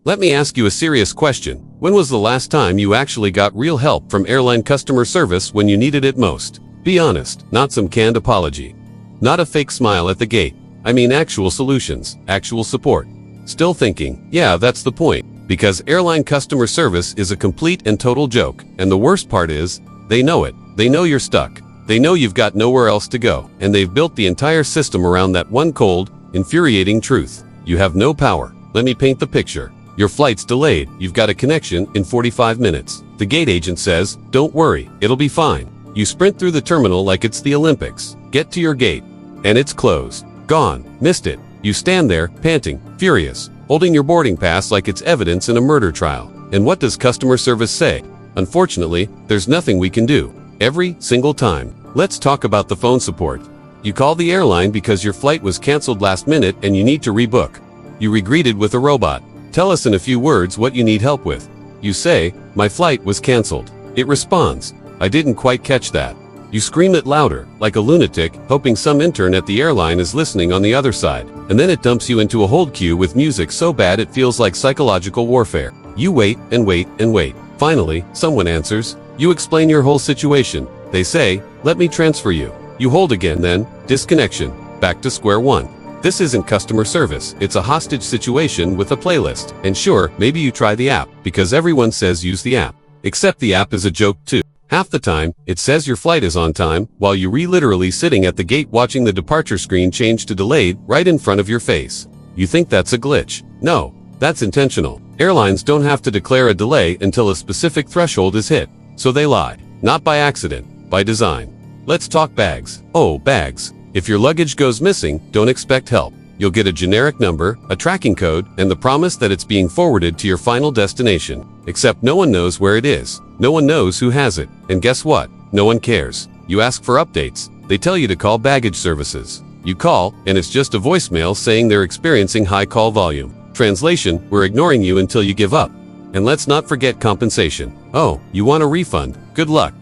Let me ask you a serious question. When was the last time you actually got real help from airline customer service when you needed it most? Be honest, not some canned apology. Not a fake smile at the gate. I mean actual solutions, actual support. Still thinking, yeah, that's the point. Because airline customer service is a complete and total joke. And the worst part is, they know it. They know you're stuck. They know you've got nowhere else to go. And they've built the entire system around that one cold, infuriating truth. You have no power. Let me paint the picture. Your flight's delayed. You've got a connection in 45 minutes. The gate agent says, don't worry, it'll be fine. You sprint through the terminal like it's the Olympics. Get to your gate. And it's closed. Gone. Missed it. You stand there, panting, furious, holding your boarding pass like it's evidence in a murder trial. And what does customer service say? Unfortunately, there's nothing we can do. Every single time. Let's talk about the phone support. You call the airline because your flight was canceled last minute and you need to rebook. You re-greeted with a robot. Tell us in a few words what you need help with. You say, my flight was canceled. It responds, I didn't quite catch that. You scream it louder, like a lunatic, hoping some intern at the airline is listening on the other side. And then it dumps you into a hold queue with music so bad it feels like psychological warfare. You wait and wait and wait. Finally, someone answers. You explain your whole situation. They say, let me transfer you. You hold again then, disconnection, back to square one. This isn't customer service, it's a hostage situation with a playlist. And sure, maybe you try the app, because everyone says use the app. Except the app is a joke too. Half the time, it says your flight is on time, while you're literally sitting at the gate watching the departure screen change to delayed right in front of your face. You think that's a glitch? No, that's intentional. Airlines don't have to declare a delay until a specific threshold is hit. So they lie. Not by accident, by design. Let's talk bags. Oh, bags. If your luggage goes missing, don't expect help. You'll get a generic number, a tracking code, and the promise that it's being forwarded to your final destination. Except no one knows where it is. No one knows who has it. And guess what? No one cares. You ask for updates. They tell you to call baggage services. You call, and it's just a voicemail saying they're experiencing high call volume. Translation, we're ignoring you until you give up. And let's not forget compensation. Oh, you want a refund? Good luck.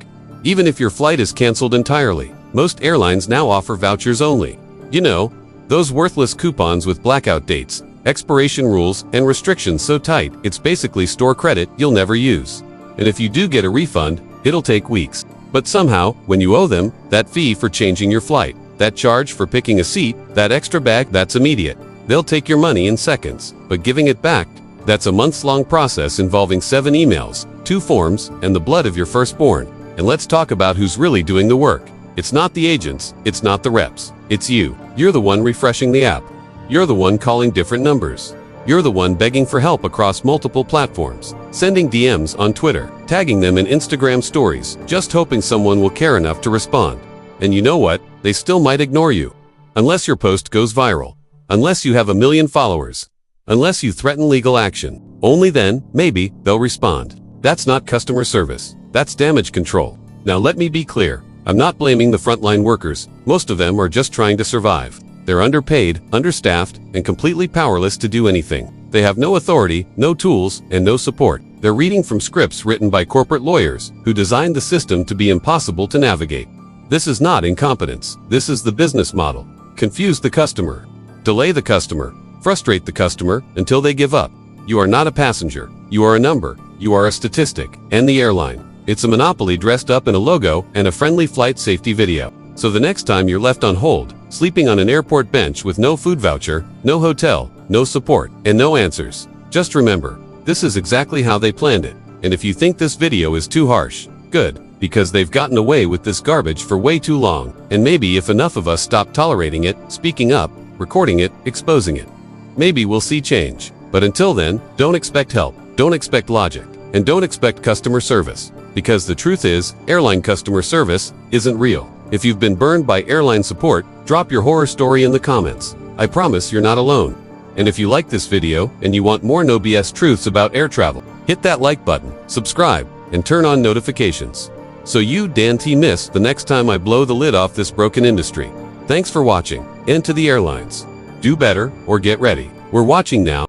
Even if your flight is canceled entirely. Most airlines now offer vouchers only. You know, those worthless coupons with blackout dates, expiration rules, and restrictions so tight, it's basically store credit you'll never use. And if you do get a refund, it'll take weeks. But somehow, when you owe them, that fee for changing your flight, that charge for picking a seat, that extra bag, that's immediate. They'll take your money in seconds. But giving it back, that's a months-long process involving 7 emails, 2 forms, and the blood of your firstborn. And let's talk about who's really doing the work. It's not the agents, it's not the reps, it's you. You're the one refreshing the app. You're the one calling different numbers. You're the one begging for help across multiple platforms, sending DMs on Twitter, tagging them in Instagram stories, just hoping someone will care enough to respond. And you know what? They still might ignore you. Unless your post goes viral. Unless you have 1 million followers. Unless you threaten legal action. Only then, maybe, they'll respond. That's not customer service. That's damage control. Now let me be clear. I'm not blaming the frontline workers. Most of them are just trying to survive. They're underpaid, understaffed, and completely powerless to do anything. They have no authority, no tools, and no support. They're reading from scripts written by corporate lawyers who designed the system to be impossible to navigate. This is not incompetence. This is the business model. Confuse the customer. Delay the customer. Frustrate the customer until they give up. You are not a passenger. You are a number. You are a statistic. And the airline. It's a monopoly dressed up in a logo and a friendly flight safety video. So the next time you're left on hold, sleeping on an airport bench with no food voucher, no hotel, no support, and no answers, just remember, this is exactly how they planned it. And if you think this video is too harsh, good, because they've gotten away with this garbage for way too long. And maybe if enough of us stop tolerating it, speaking up, recording it, exposing it, maybe we'll see change. But until then, don't expect help, don't expect logic, and don't expect customer service. Because the truth is, airline customer service isn't real. If you've been burned by airline support, drop your horror story in the comments. I promise you're not alone. And if you like this video, and you want more no BS truths about air travel, hit that like button, subscribe, and turn on notifications. So you, Dan T, miss the next time I blow the lid off this broken industry. Thanks for watching, and to the airlines. Do better, or get ready. We're watching now.